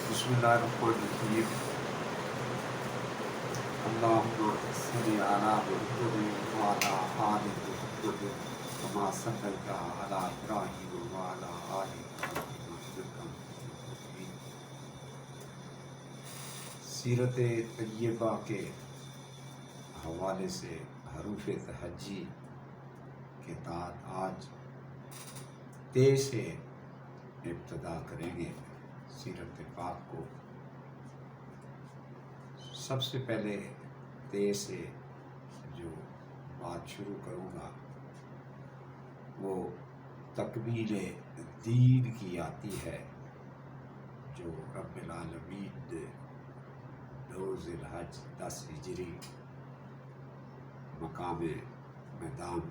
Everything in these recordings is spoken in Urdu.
بسم اللہ الرحمن الرحیم اللہم صلی علی محمد وعلی آل محمد کما صلیت علی ابراہیم وعلی آل ابراہیم انک حمید مجید۔ سیرت طیبہ کے حوالے سے حروف تہجی کے تحت آج تے سے ابتدا کریں گے سیرت پاک کو۔ سب سے پہلے تے سے جو بات شروع کروں گا وہ تکمیل دین کی آتی ہے، جو رب العالمین نے 9 ذی الحج 10 ہجری مقام میدان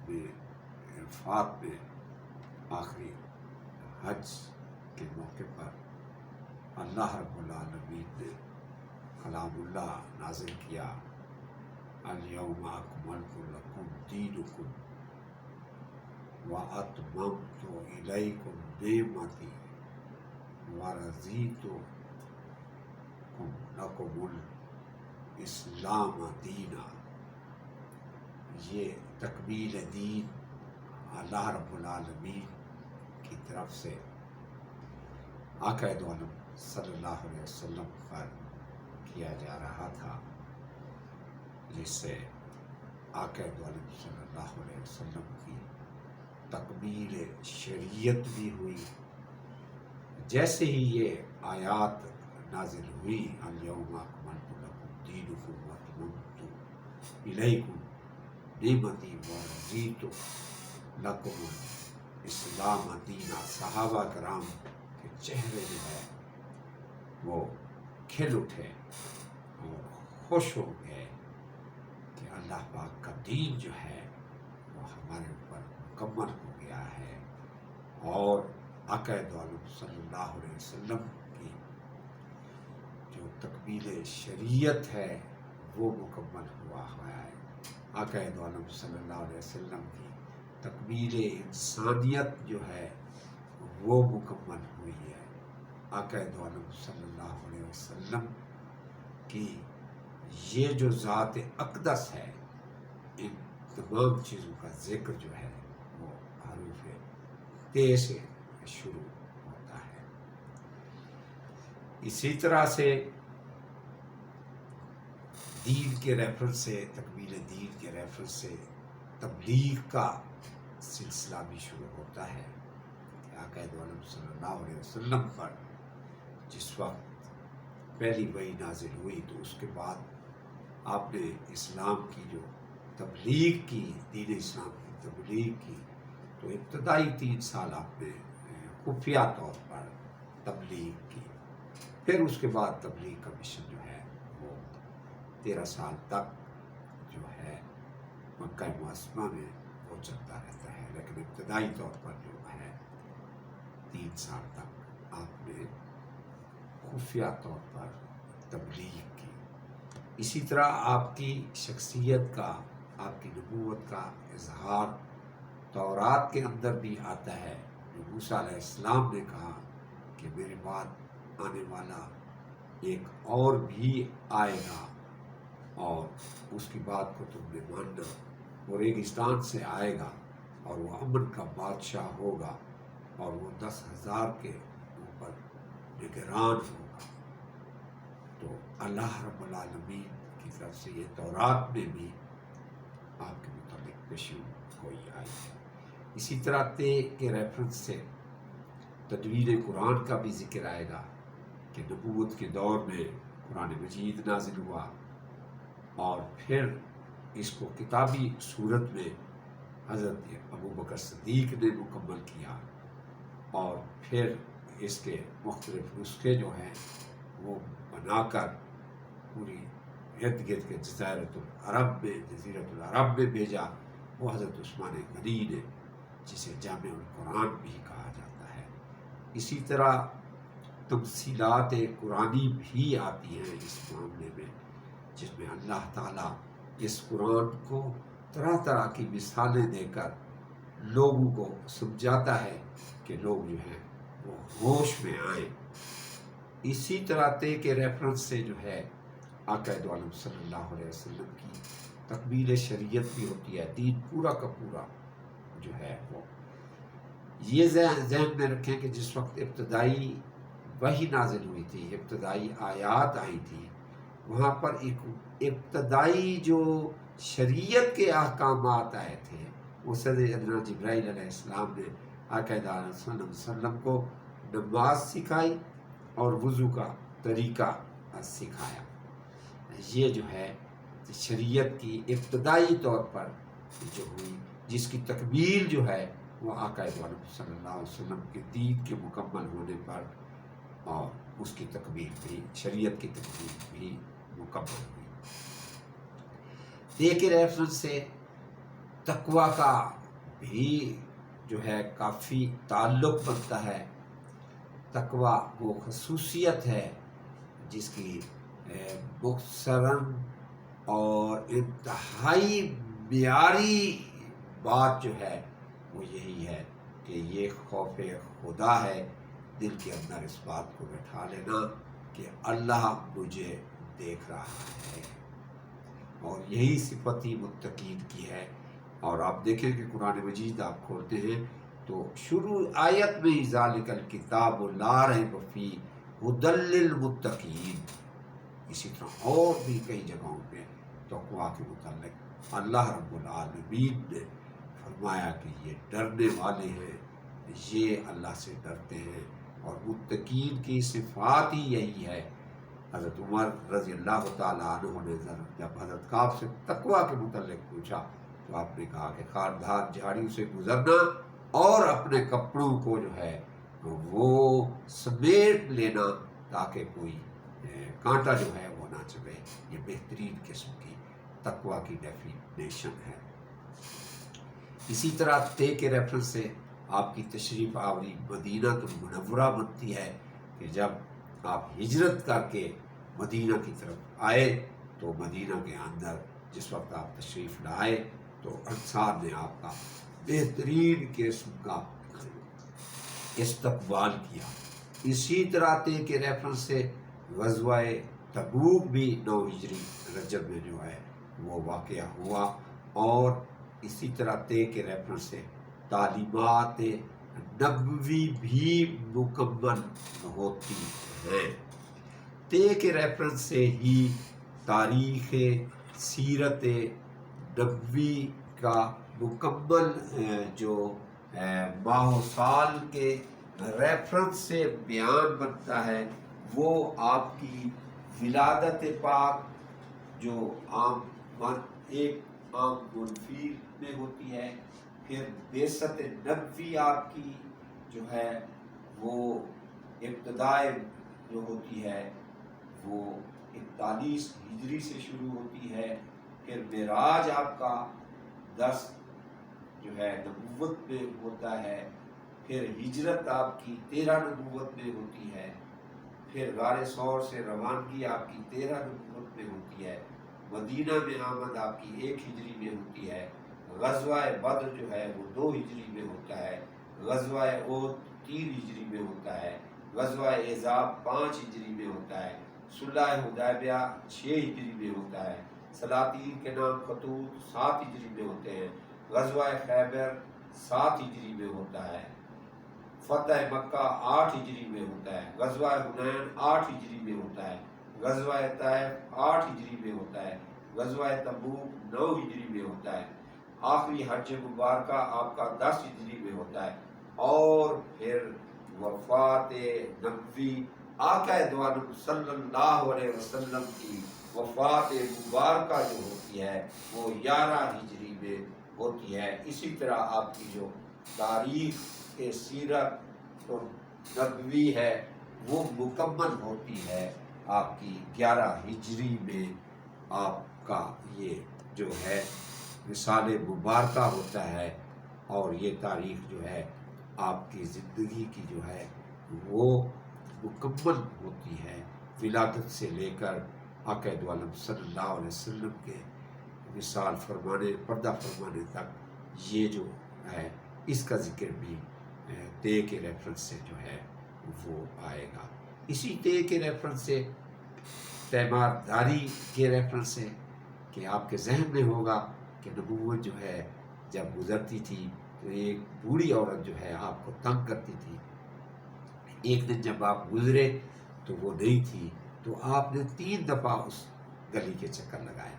میں عرفات میں آخری حج کے موقع پر اللہ رب العالمین نے کلام اللہ نازل کیا، الیوم اکملت لکم دینکم واتممت الیکم نعمتی ورضیت لکم الاسلام دینا۔ یہ تکمیل دین اللہ رب العالمین کی طرف سے آقا دو عالم صلی اللہ علیہ وسلم پر کیا جا رہا تھا، جس سے آقا دو عالم صلی اللہ علیہ وسلم کی تکمیل شریعت بھی ہوئی۔ جیسے ہی یہ آیات نازل ہوئی، الیوم اکملت لکم دینکم واتممت الیکم نعمتی ورضیت لکم الاسلام دینا، صحابہ کرام کے چہرے جو ہے وہ کھل اٹھے اور خوش ہو گئے کہ اللہ پاک کا دین جو ہے وہ ہمارے اوپر مکمل ہو گیا ہے، اور آقا دو عالم صلی اللہ علیہ وسلم کی جو تکمیل شریعت ہے وہ مکمل ہوا ہے۔ آقا دو عالم صلی اللہ علیہ وسلم کی تکمیل انسانیت جو ہے وہ مکمل ہوئی ہے۔ آقا دو عالم صلی اللہ علیہ وسلم کی یہ جو ذات اقدس ہے، ان تمام چیزوں کا ذکر جو ہے وہ حروف تے سے شروع ہوتا ہے۔ اسی طرح سے دین کے ریفرنس سے، تکمیل دین کے ریفرنس سے تبلیغ کا سلسلہ بھی شروع ہوتا ہے۔ آقا دو عالم صلی اللہ علیہ وسلم پر جس وقت پہلی وحی نازل ہوئی تو اس کے بعد آپ نے اسلام کی جو تبلیغ کی، دین اسلام کی تبلیغ کی، تو ابتدائی 3 سال آپ نے خفیہ طور پر تبلیغ کی۔ پھر اس کے بعد تبلیغ کا مشن جو ہے وہ 13 سال تک جو ہے مکہ معظمہ میں وہ چلتا رہتا ہے، لیکن ابتدائی طور پر جو ہے 3 سال تک آپ نے خفیہ طور پر تبلیغ کی۔ اسی طرح آپ کی شخصیت کا، آپ کی نبوت کا اظہار تورات کے اندر بھی آتا ہے، جو موسیٰ علیہ السلام نے کہا کہ میرے بعد آنے والا ایک اور بھی آئے گا اور اس کی بات کو تم نے ماننا، وہ ریگستان سے آئے گا اور وہ امن کا بادشاہ ہوگا اور وہ 10,000 کے اوپر نگران ہوگا۔ تو اللہ رب العالمین کی طرف سے یہ تورات میں بھی آپ کے متعلق پیشین گوئی آئی ہے۔ اسی طرح تے کے ریفرنس سے تدوین قرآن کا بھی ذکر آئے گا کہ نبوت کے دور میں قرآن مجید نازل ہوا اور پھر اس کو کتابی صورت میں حضرت ابوبکر صدیق نے مکمل کیا، اور پھر اس کے مختلف نسخے جو ہیں وہ بنا کر پوری ارد گرد کے جزیرت العرب میں بھیجا، وہ حضرت عثمان غنی نے، جسے جامع القرآن بھی کہا جاتا ہے۔ اسی طرح تمثیلات قرآنی بھی آتی ہیں اس معاملے میں، جس میں اللہ تعالیٰ اس قرآن کو طرح طرح کی مثالیں دے کر لوگوں کو سمجھاتا ہے کہ لوگ جو ہیں وہ ہوش میں آئیں اسی طرح تے کے ریفرنس سے جو ہے آقا دو عالم صلی اللہ علیہ وسلم کی تکمیل شریعت بھی ہوتی ہے، دین پورا کا پورا جو ہے وہ۔ یہ ذہن میں رکھیں کہ جس وقت ابتدائی وحی نازل ہوئی تھی، ابتدائی آیات آئی تھی، وہاں پر ایک ابتدائی جو شریعت کے احکامات آئے تھے وہ سید ادنا جبرائیل علیہ السلام نے آقا صلی اللہ علیہ وسلم کو نماز سکھائی اور وضو کا طریقہ سکھایا۔ یہ جو ہے شریعت کی ابتدائی طور پر جو ہوئی، جس کی تکمیل جو ہے وہ آقا صلی اللہ علیہ وسلم کے دین کے مکمل ہونے پر اور اس کی تکمیل بھی، شریعت کی تکمیل بھی مکمل ہوئی۔ دیکھ ریفرنس سے تقوی کا بھی جو ہے کافی تعلق بنتا ہے۔ تقوی وہ خصوصیت ہے جس کی مختصراً اور انتہائی معیاری بات جو ہے وہ یہی ہے کہ یہ خوف خدا ہے، دل کے اندر اس بات کو بٹھا لینا کہ اللہ مجھے دیکھ رہا ہے، اور یہی صفت ہی متقین کی ہے۔ اور آپ دیکھیں کہ قرآن مجید آپ کھولتے ہیں تو شروع آیت میں ذالک الکتاب لا ریب فیہ ھدی للمتقین، اسی طرح اور بھی کئی جگہوں پہ تقویٰ کے متعلق اللہ رب العالمین نے فرمایا کہ یہ ڈرنے والے ہیں، یہ اللہ سے ڈرتے ہیں، اور متقین کی صفات ہی یہی ہے۔ حضرت عمر رضی اللہ تعالیٰ عنہ نے جب حضرت کعب سے تقویٰ کے متعلق پوچھا تو آپ نے کہا کہ خاردار جھاڑیوں سے گزرنا اور اپنے کپڑوں کو جو ہے وہ سمیٹ لینا تاکہ کوئی کانٹا جو ہے وہ نہ چبھے، یہ بہترین قسم کی تقویٰ کی ڈیفینیشن ہے۔ اسی طرح تے کے ریفرنس سے آپ کی تشریف آوری مدینہ المنورہ بنتی ہے کہ جب آپ ہجرت کر کے مدینہ کی طرف آئے تو مدینہ کے اندر جس وقت آپ تشریف لائے تو انصار نے آپ کا بہترین قسم کا استقبال کیا۔ اسی طرح تے کے ریفرنس سے غزوہ تبوک بھی 9 ہجری رجب میں جو ہے وہ واقعہ ہوا، اور اسی طرح تے کے ریفرنس سے تعلیمات نبوی بھی مکمل ہوتی ہیں۔ تے کے ریفرنس سے ہی تاریخ سیرت نبوی کا مکمل جو ماہ و سال کے ریفرنس سے بیان بنتا ہے، وہ آپ کی ولادت پاک جو ایک عام منفیر میں ہوتی ہے، پھر بعثت نبوی آپ کی جو ہے وہ ابتدائے جو ہوتی ہے وہ 41 ہجری سے شروع ہوتی ہے، پھر معراج آپ کا 10 جو ہے نبوت میں ہوتا ہے، پھر ہجرت آپ کی 13 نبوت میں ہوتی ہے، پھر غار ثور سے روانگی آپ کی 13 نبوت میں ہوتی ہے، مدینہ میں آمد آپ کی 1 ہجری میں ہوتی ہے، غزوہ بدر جو ہے وہ 2 ہجری میں ہوتا ہے، غزوہ احد 3 ہجری میں ہوتا ہے، غزوہ احزاب 5 ہجری میں ہوتا ہے، صلح حدیبیہ 6 ہجری میں ہوتا ہے، سلاطین کے نام خطوط 7 ہجری میں ہوتے ہیں، غزوہ خیبر 7 ہجری میں ہوتا ہے، فتح مکہ 8 ہجری میں ہوتا ہے، غزوہ حنین 8 ہجری میں ہوتا ہے، غزوہ طائف 8 ہجری میں ہوتا ہے، غزوہ تبوک 9 ہجری میں ہوتا ہے، آخری حج مبارکہ آپ کا 10 ہجری میں ہوتا ہے، اور پھر وفات نبوی آقا دو عالم صلی اللہ علیہ وسلم کی وفات مبارکہ جو ہوتی ہے وہ 11 ہجری میں ہوتی ہے۔ اسی طرح آپ کی جو تاریخ کے سیرت نبوی ہے وہ مکمل ہوتی ہے آپ کی 11 ہجری میں۔ آپ کا یہ جو ہے وصال مبارکہ ہوتا ہے، اور یہ تاریخ جو ہے آپ کی زندگی کی جو ہے وہ مکمل ہوتی ہے، ولادت سے لے کر آقا دو عالم صلی اللہ علیہ وسلم کے وصال فرمانے، پردہ فرمانے تک یہ جو ہے اس کا ذکر بھی تے کے ریفرنس سے جو ہے وہ آئے گا۔ اسی طے کے ریفرنس سے، تیمار داری کے ریفرنس سے، کہ آپ کے ذہن میں ہوگا کہ نبوت جو ہے جب گزرتی تھی تو ایک بوڑھی عورت جو ہے آپ کو تنگ کرتی تھی، ایک دن جب آپ گزرے تو وہ نہیں تھی، تو آپ نے 3 دفعہ اس گلی کے چکر لگائے،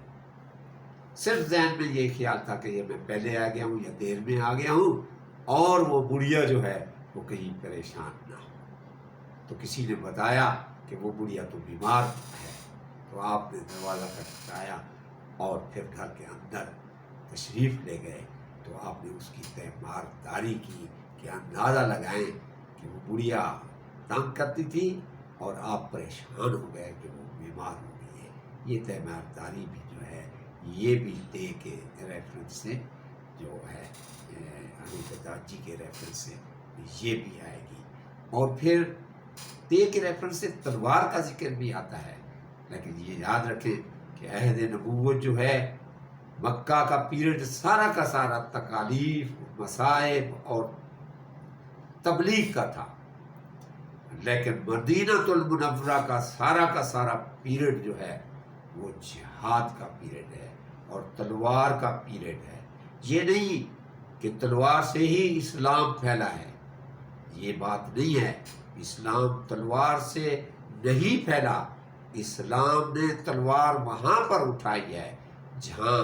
صرف ذہن میں یہ خیال تھا کہ یہ میں پہلے آ گیا ہوں یا دیر میں آ گیا ہوں، اور وہ بڑھیا جو ہے وہ کہیں پریشان نہ ہو۔ تو کسی نے بتایا کہ وہ بڑھیا تو بیمار ہے، تو آپ نے دروازہ کھٹکھٹایا اور پھر گھر کے اندر تشریف لے گئے، تو آپ نے اس کی تیمار داری کی کہ اندازہ لگائیں کہ وہ بڑھیا تنگ کرتی تھی اور آپ پریشان ہو گئے کہ وہ بیمار ہو گئی ہے۔ یہ تیمار داری بھی جو ہے یہ بھی تے کے ریفرنس سے جو ہے حنیف جی کے ریفرنس سے یہ بھی آئے گی۔ اور پھر تے کے ریفرنس سے تلوار کا ذکر بھی آتا ہے، لیکن یہ یاد رکھیں کہ عہد نبوت جو ہے مکہ کا پیریڈ سارا کا سارا تکالیف، مصائب اور تبلیغ کا تھا، لیکن مدینہ المنورہ کا سارا پیریڈ جو ہے وہ جہاد کا پیریڈ ہے اور تلوار کا پیریڈ ہے۔ یہ نہیں کہ تلوار سے ہی اسلام پھیلا ہے، یہ بات نہیں ہے۔ اسلام تلوار سے نہیں پھیلا، اسلام نے تلوار وہاں پر اٹھائی ہے جہاں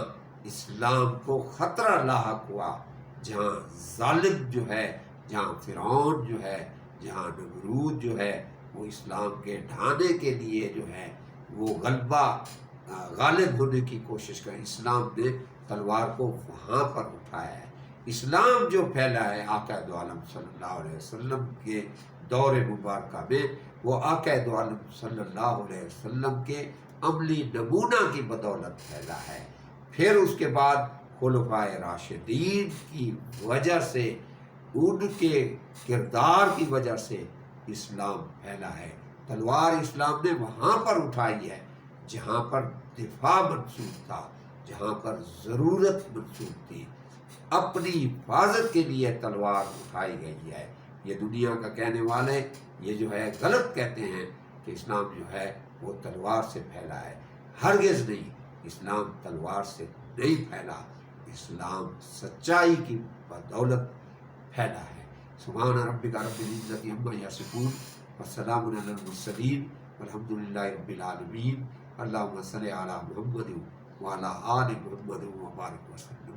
اسلام کو خطرہ لاحق ہوا، جہاں ظالم جو ہے، جہاں فرعون جو ہے، جہاں نمرود جو ہے وہ اسلام کے ڈھانے کے لیے جو ہے وہ غالب ہونے کی کوشش کر، اسلام نے تلوار کو وہاں پر اٹھایا ہے۔ اسلام جو پھیلا ہے آقا دو عالم صلی اللہ علیہ وسلم کے دور مبارکہ میں، وہ آقا دو عالم صلی اللہ علیہ وسلم کے عملی نمونہ کی بدولت پھیلا ہے۔ پھر اس کے بعد خلفائے راشدین کی وجہ سے، ان کے کردار کی وجہ سے اسلام پھیلا ہے۔ تلوار اسلام نے وہاں پر اٹھائی ہے جہاں پر دفاع منصوب تھا، جہاں پر ضرورت منصوب تھی، اپنی حفاظت کے لیے تلوار اٹھائی گئی ہے۔ یہ دنیا کا کہنے والے یہ جو ہے غلط کہتے ہیں کہ اسلام جو ہے وہ تلوار سے پھیلا ہے، ہرگز نہیں، اسلام تلوار سے نہیں پھیلا، اسلام سچائی کی بدولت پھیلا ہے۔ سبحان ربک رب العزت عما یصفون والسلام علی المرسلین والحمد للہ رب العالمین۔ اللہم صلی علی محمد وعلی آل محمد وبارک وسلم۔